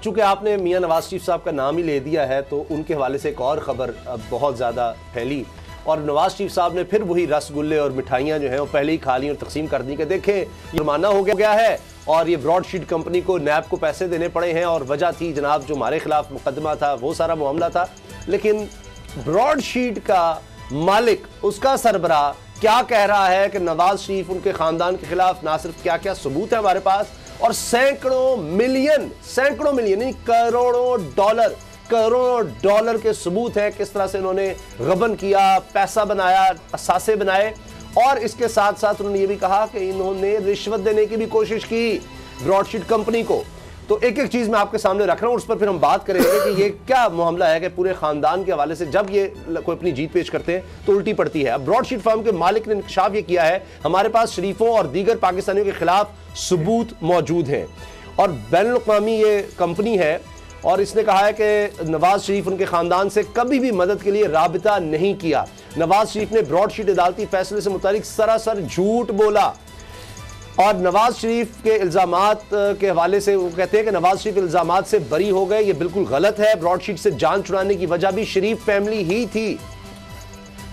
चूंकि आपने मियां नवाज शरीफ साहब का नाम ही ले दिया है तो उनके हवाले से एक और ख़बर अब बहुत ज़्यादा फैली और नवाज शरीफ साहब ने फिर वही रसगुल्ले और मिठाइयाँ जो हैं वो पहले ही खा ली और तकसीम कर दी कि देखें जुर्माना हो गया है और ये ब्रॉडशीट कंपनी को नैब को पैसे देने पड़े हैं और वजह थी जनाब जो हमारे खिलाफ मुकदमा था वो सारा मामला था। लेकिन ब्रॉडशीट का मालिक उसका सरबराह क्या कह रहा है कि नवाज शरीफ उनके ख़ानदान के खिलाफ ना सिर्फ क्या क्या सबूत है हमारे पास और सैकड़ों मिलियन यानी करोड़ों डॉलर के सबूत हैं किस तरह से इन्होंने गबन किया, पैसा बनाया, असासे बनाए और इसके साथ साथ उन्होंने ये भी कहा कि इन्होंने रिश्वत देने की भी कोशिश की ब्रॉडशीट कंपनी को। तो एक एक चीज मैं आपके सामने रख रहा हूं, उस पर फिर हम बात करेंगे कि ये क्या मामला है कि पूरे खानदान के हवाले से जब ये कोई अपनी जीत पेश करते हैं तो उल्टी पड़ती है। अब ब्रॉडशीट फर्म के मालिक ने इंकशाफ ये किया है हमारे पास शरीफों और दीगर पाकिस्तानियों के खिलाफ सबूत मौजूद हैं और बैनुल-अक़वामी ये कंपनी है और इसने कहा है कि नवाज शरीफ उनके खानदान से कभी भी मदद के लिए राबिता नहीं किया। नवाज शरीफ ने ब्रॉडशीट अदालती फैसले से मुतालिक सरासर झूठ बोला और नवाज शरीफ के इल्जामात के हवाले से वो कहते हैं कि नवाज शरीफ इल्जामात से बरी हो गए, ये बिल्कुल गलत है। ब्रॉडशीट से जान छुड़ाने की वजह भी शरीफ फैमिली ही थी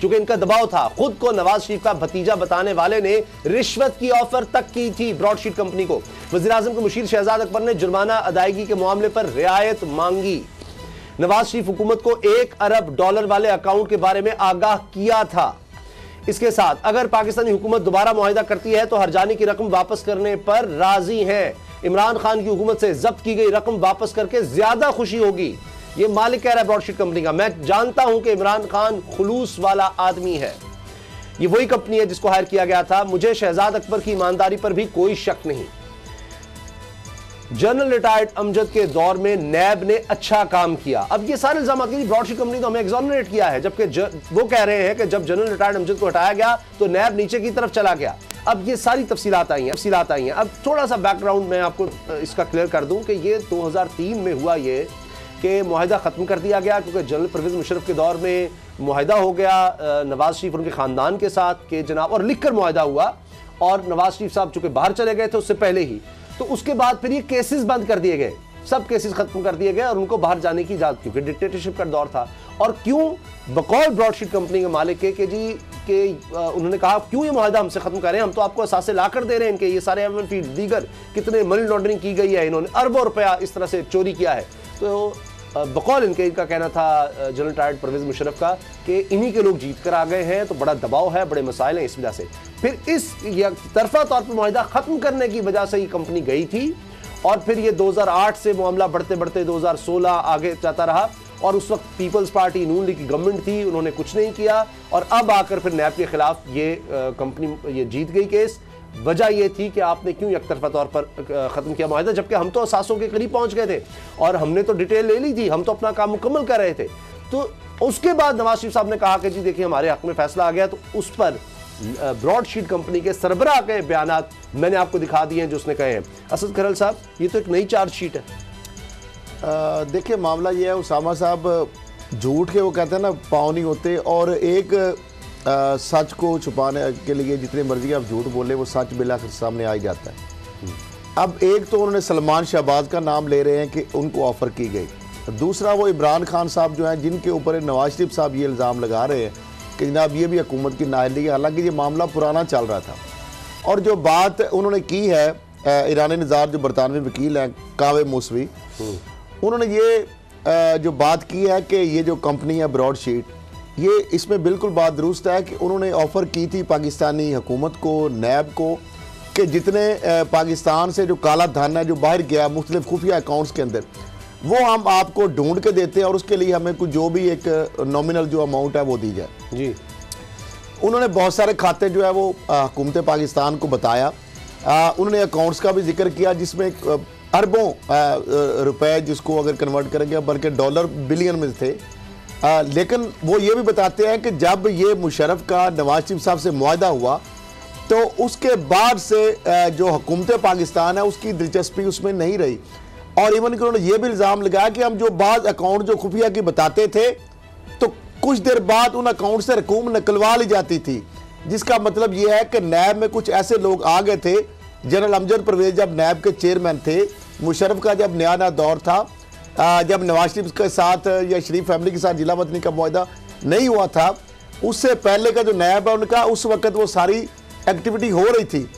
क्योंकि इनका दबाव था। खुद को नवाज शरीफ का भतीजा बताने वाले ने रिश्वत की ऑफर तक की थी ब्रॉडशीट कंपनी को। वज़ीर-ए-आज़म के मुशीर शहजाद अकबर ने जुर्माना अदायगी के मामले पर रियायत मांगी। नवाज शरीफ हुकूमत को $1 अरब वाले अकाउंट के बारे में आगाह किया था। इसके साथ अगर पाकिस्तानी हुकूमत दोबारा मुआहिदा करती है तो हर्जाने की रकम वापस करने पर राजी है। इमरान खान की हुकूमत से जब्त की गई रकम वापस करके ज्यादा खुशी होगी, ये मालिक कह रहा है ब्रॉडशीट कंपनी का। मैं जानता हूं कि इमरान खान खुलूस वाला आदमी है, ये वही कंपनी है जिसको हायर किया गया था। मुझे शहजाद अकबर की ईमानदारी पर भी कोई शक नहीं। जनरल रिटायर्ड अमजद के दौर में नैब ने अच्छा काम किया। अब ये सारे इल्जाम ब्रॉडशीट कंपनी तो हमें एग्जोनरेट किया है, जबकि वो कह रहे हैं कि जब जनरल रिटायर्ड अमजद को हटाया गया तो नैब नीचे की तरफ चला गया। अब ये सारी तफसीलात आई हैं। अब थोड़ा सा बैकग्राउंड मैं आपको इसका क्लियर कर दूं कि ये 2003 में हुआ ये कि मुआहिदा ख़त्म कर दिया गया क्योंकि जनरल परवेज़ मुशर्रफ के दौर में मुआहिदा हो गया नवाज शरीफ उनके ख़ानदान के साथ के जनाब, और लिख कर मुआहिदा हुआ और नवाज शरीफ साहब चूँकि बाहर चले गए थे उससे पहले ही, तो उसके बाद फिर ये केसेस बंद कर दिए गए, सब केसेस खत्म कर दिए गए और उनको बाहर जाने की इजाज़त, क्योंकि डिक्टेटरशिप का दौर था। और क्यों बकौल ब्रॉडशीट कंपनी के मालिक के जी के उन्होंने कहा क्यों ये मुआहिदा हमसे खत्म करें, हम तो आपको असासे ला कर दे रहे हैं इनके, ये सारे एमएन फीड दीगर कितने मनी लॉन्ड्रिंग की गई है, इन्होंने अरबों रुपया इस तरह से चोरी किया है। तो बकौल इनका कहना था जनरल रिटायर्ड परवेज़ मुशर्रफ का कि इन्हीं के लोग जीत कर आ गए हैं तो बड़ा दबाव है, बड़े मसाइल हैं, इस वजह से फिर इस तरफा तौर पर मुआहिदा ख़त्म करने की वजह से ये कंपनी गई थी। और फिर ये 2008 से मामला बढ़ते बढ़ते 2016 आगे जाता रहा और उस वक्त पीपल्स पार्टी नून लीग की गवर्नमेंट थी, उन्होंने कुछ नहीं किया और अब आकर फिर नैब के खिलाफ ये कंपनी ये जीत गई केस। वजह यह थी कि आपने क्यों एक तरफा तौर पर ख़त्म किया मुआहिदा, जबकि हम तो असासों के करीब पहुंच गए थे और हमने तो डिटेल ले ली थी, हम तो अपना काम मुकम्मल कर रहे थे। तो उसके बाद नवाज शरीफ साहब ने कहा कि जी देखिए हमारे हक में फैसला आ गया, तो उस पर ब्रॉडशीट कंपनी के सरबराह के बयानात मैंने आपको दिखा दिए हैं जो उसने कहे हैं। असद खरल साहब, ये तो एक नई चार्जशीट है। देखिए मामला ये है उसामा साहब, झूठ के वो कहते हैं ना पाँव नहीं होते, और एक सच को छुपाने के लिए जितने मर्जी आप झूठ बोले वो सच बिलाखिर सामने आ ही जाता है। अब एक तो उन्होंने सलमान शहबाज का नाम ले रहे हैं कि उनको ऑफ़र की गई, दूसरा वो इमरान खान साहब जो हैं जिनके ऊपर नवाज शरीफ साहब ये इल्ज़ाम लगा रहे हैं कि जनाब ये भी हुकूमत की नाअहली है, हालांकि ये मामला पुराना चल रहा था। और जो बात उन्होंने की है ईरानी निज़ार जो बरतानवी वकील हैं कावे मूसवी, उन्होंने ये जो बात की है कि ये जो कंपनी है ब्रॉडशीट, ये इसमें बिल्कुल बात दुरुस्त है कि उन्होंने ऑफ़र की थी पाकिस्तानी हुकूमत को, नैब को, कि जितने पाकिस्तान से जो काला धन है जो बाहर गया मुख्तलिफ खुफिया अकाउंट्स के अंदर, वो हम आपको ढूंढ के देते हैं और उसके लिए हमें कुछ जो भी एक नॉमिनल जो अमाउंट है वो दी जाए जी। उन्होंने बहुत सारे खाते जो है वो हुकूमत पाकिस्तान को बताया। उन्होंने अकाउंट्स का भी जिक्र किया जिसमें अरबों रुपए जिसको अगर कन्वर्ट करेंगे बल्कि डॉलर बिलियन में थे। लेकिन वो ये भी बताते हैं कि जब ये मुशर्रफ का नवाज शरीफ साहब से मुआहिदा हुआ तो उसके बाद से जो हुकूमत पाकिस्तान है उसकी दिलचस्पी उसमें नहीं रही। और इवन कि उन्होंने ये भी इल्ज़ाम लगाया कि हम जो बाज़ अकाउंट जो खुफिया की बताते थे तो कुछ देर बाद उन अकाउंट से रकूम निकलवा ली जाती थी, जिसका मतलब ये है कि नैब में कुछ ऐसे लोग आ गए थे। जनरल अमजद परवेज़ जब नैब के चेयरमैन थे, मुशर्रफ का जब नया दौर था, जब नवाज शरीफ के साथ या शरीफ फैमिली के साथ जिला वतनी का मुआहदा नहीं हुआ था, उससे पहले का जो नायब है उनका, उस वक्त वो सारी एक्टिविटी हो रही थी।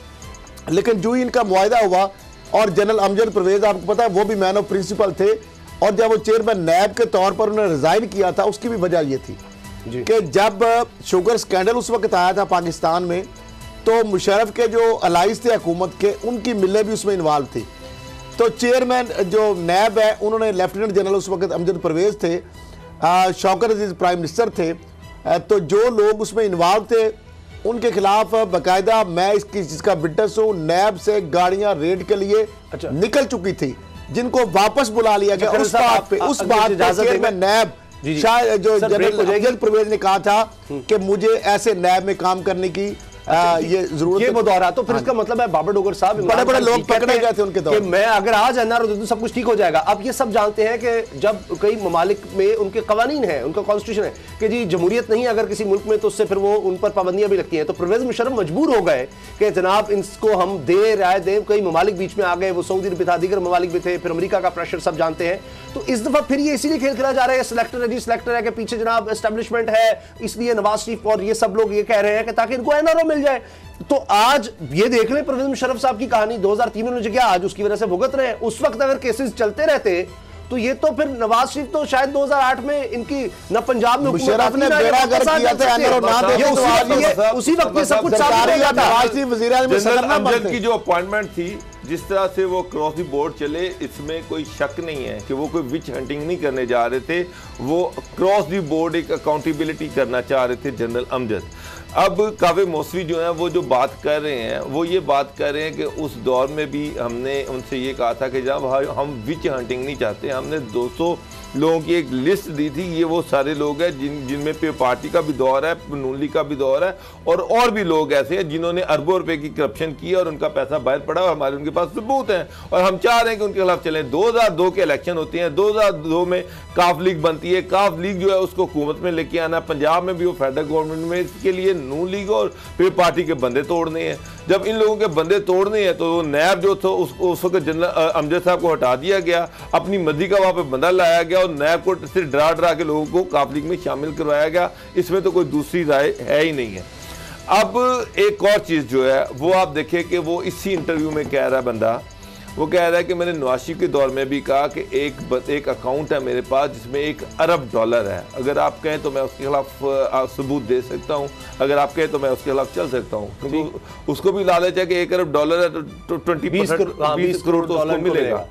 लेकिन जो ही इनका मुआहदा हुआ और जनरल अमजद परवेज, आपको पता है वो भी मैन ऑफ प्रिंसिपल थे, और जब वो चेयरमैन नायब के तौर पर उन्होंने रिजाइन किया था, उसकी भी वजह ये थी कि जब शुगर स्कैंडल उस वक्त आया था पाकिस्तान में, तो मुशर्रफ के जो अलाइज थे हुकूमत के, उनकी मिलें भी उसमें इन्वॉल्व थी। तो चेयरमैन जो नायब है, उन्होंने लेफ्टिनेंट जनरल उस वक्त अमजद परवेज थे, शौकत अजीज प्राइम मिनिस्टर थे, तो जो लोग उसमें इन्वॉल्व थे उनके खिलाफ बाकायदा मैं इसकी चीज़ विटनेस हूँ, नैब से गाड़ियां रेड के लिए निकल चुकी थी, जिनको वापस बुला लिया गया। उस बात पे, उस बात पे नैब शायद जो जनरल परवेज ने कहा था कि मुझे ऐसे नैब में काम करने की ये जरूरत, ये वो दौरा, तो फिर इसका मतलब है बाबर डोगर साहब, बड़े बड़े लोग पकड़े गए थे उनके दौर कि मैं अगर आज एनआरओ दे दूं सब कुछ ठीक हो जाएगा। अब ये सब जानते हैं कि जब कई ममालिक में उनके कवानीन है, उनका कॉन्स्टिट्यूशन है कि जी जमहूरियत नहीं अगर किसी मुल्क में, तो उससे फिर वो उन पर पाबंदियां भी लगती हैं। तो परवेज मुशर्रफ मजबूर हो गए कि जनाब इनको हम दे राय दें। कई ममालिक बीच में आ गए, वो सऊदी अरब था, दीगर ममालिक भी थे, फिर अमेरिका का प्रेशर सब जानते हैं। तो इस दफा फिर ये इसीलिए खेल खेला जा रहा है, सिलेक्टर है जी, सिलेक्टर है कि पीछे जनाब एस्टेब्लिशमेंट है, इसलिए नवाज शरीफ और ये सब लोग ये कह रहे हैं कि ताकि इनको एनआरओ मिल जाए। तो आज ये देख लें परवेज मुशर्रफ साहब की कहानी 2003 में क्या आज उसकी वजह से भुगत रहे हैं। उस वक्त अगर केसेस चलते रहते तो ये तो फिर नवाज शरीफ तो शायद 2008 में इनकी न पंजाब में मुशर्रफ ने बेड़ा गर्क किया था, एनआरओ ना दे, उसी वक्त ये सब कुछ साबित हो जाता। नवाज शरीफ वज़ीर आज़म जनरल अमजद की जो अपॉइंटमेंट थी, जिस तरह से वो क्रॉस द बोर्ड चले, इसमें कोई शक नहीं है कि वो कोई विच हंटिंग नहीं करने जा रहे थे, वो क्रॉस द बोर्ड एक अकाउंटेबिलिटी करना चाह रहे थे जनरल अमजद। अब कावे मौसवी जो है वो जो बात कर रहे हैं, वो ये बात कर रहे हैं कि उस दौर में भी हमने उनसे ये कहा था कि जब हम विच हंटिंग नहीं चाहते, हमने 200 लोगों की एक लिस्ट दी थी, ये वो सारे लोग हैं जिनमें पे पार्टी का भी दौर है, नून लीग का भी दौर है, और भी लोग ऐसे हैं जिन्होंने अरबों रुपए की करप्शन की और उनका पैसा बाहर पड़ा और हमारे उनके पास सबूत हैं, और हम चाह रहे हैं कि उनके खिलाफ चलें। 2002 के इलेक्शन होती हैं, 2002 में काफ लीग बनती है, काफ लीग जो है उसको हुकूमत में लेके आना, पंजाब में भी वो फेडरल गवर्नमेंट में, इसके लिए नून लीग और पे पार्टी के बंदे तोड़ने हैं। जब इन लोगों के बंदे तोड़ने हैं तो नैब जो था उस वक्त जनरल अमजद साहब को हटा दिया गया, अपनी मर्जी का वहाँ पे बंदा लाया गया और नैब को सिर्फ डरा के लोगों को काफ लीग में शामिल करवाया गया। इसमें तो कोई दूसरी राय है ही नहीं है। अब एक और चीज़ जो है वो आप देखें कि वो इसी इंटरव्यू में कह रहा है बंदा, वो कह रहा है कि मैंने नवाज शरीफ के दौर में भी कहा कि एक अकाउंट है मेरे पास जिसमें $1 अरब है, अगर आप कहें तो मैं उसके खिलाफ सबूत दे सकता हूं, अगर आप कहें तो मैं उसके खिलाफ चल सकता हूं, क्योंकि उसको भी लालच है कि $1 अरब है तो 20 करोड़ तो उसको मिलेगा।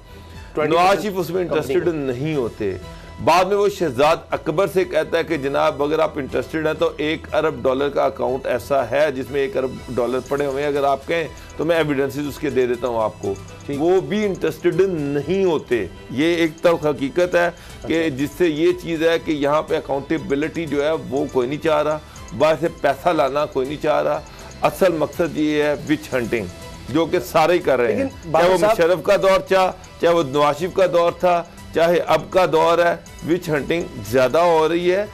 नवाज शरीफ उसमें इंटरेस्टेड नहीं होते। बाद में वो शहजाद अकबर से कहता है कि जनाब अगर आप इंटरेस्टेड हैं तो $1 अरब का अकाउंट ऐसा है जिसमें $1 अरब पड़े हुए हैं, अगर आप कहें तो मैं एविडेंसेस उसके दे देता हूं आपको। वो भी इंटरेस्टेड नहीं होते। ये एक तरफ हकीकत है कि जिससे ये चीज़ है कि यहाँ पे अकाउंटेबिलिटी जो है वो कोई नहीं चाह रहा, बाहर से पैसा लाना कोई नहीं चाह रहा। असल मकसद ये है विच हंटिंग, जो कि सारे ही कर रहे हैं, चाहे वो मुशर्रफ का दौर था, चाहे वो नवाज शरीफ का दौर था, चाहे अब का दौर है, विच हंटिंग ज्यादा हो रही है।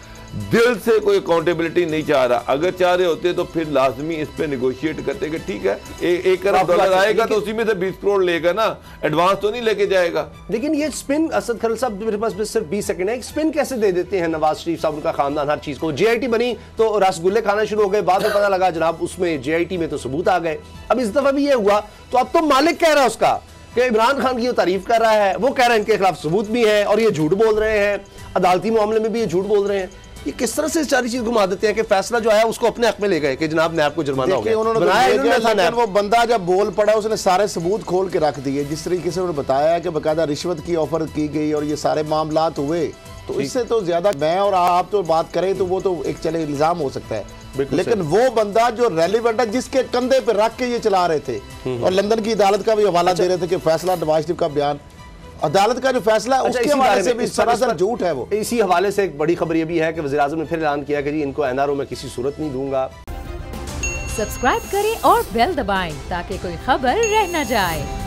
दिल से कोई अकाउंटेबिलिटी नहीं चाह रहा। अगर चाह रहे होते तो फिर लाजमी इस पे नेगोशिएट करते कि ठीक है $1 अरब आएगा तो उसी में से 20 करोड़ लेगा ना, एडवांस तो नहीं लेके जाएगा। लेकिन ये स्पिन, असद खलील साहब मेरे पास सिर्फ 20 सेकंड है, स्पिन कैसे दे देते हैं नवाज शरीफ साहब, उनका खानदान हर चीज को। JIT बनी तो रसगुल्ले खाना शुरू हो गए, बाद में पता लगा जनाब उसमें JIT में तो सबूत आ गए। अब इस दफा भी ये हुआ तो अब तो मालिक कह रहा है उसका कि इमरान खान की जो तारीफ कर रहा है, वो कह रहा है इनके खिलाफ सबूत भी है और ये झूठ बोल रहे हैं, अदालती मामले में भी ये झूठ बोल रहे हैं। ये किस तरह से सारी चीज घुमा देते हैं कि फैसला जो है उसको अपने हक में ले गए कि जनाब नैब को जुर्माना हो गया। उन्होंने वो बंदा जब बोल पड़ा उसने सारे सबूत खोल के रख दिए, जिस तरीके से उन्होंने बताया कि बकायदा रिश्वत की ऑफर की गई और ये सारे मामलात हुए, तो इससे तो ज्यादा मैं और आप तो बात करें तो वो तो एक चले इल्जाम हो सकता है, लेकिन वो बंदा जो रेलिवेंट है जिसके कंधे पे रख के ये चला रहे थे, और लंदन की अदालत का भी हवाला दे रहे थे कि फैसला नवाज शरीफ का बयान, अदालत का जो फैसला है उसके हवाले से भी सरासर झूठ है। वो इसी हवाले से एक बड़ी खबर ये भी है कि वज़ीर आज़म ने फिर ऐलान किया कि जी इनको एनआरओ में किसी सूरत नहीं दूंगा। सब्सक्राइब करें और बेल दबाएं ताकि कोई खबर रह न जाए।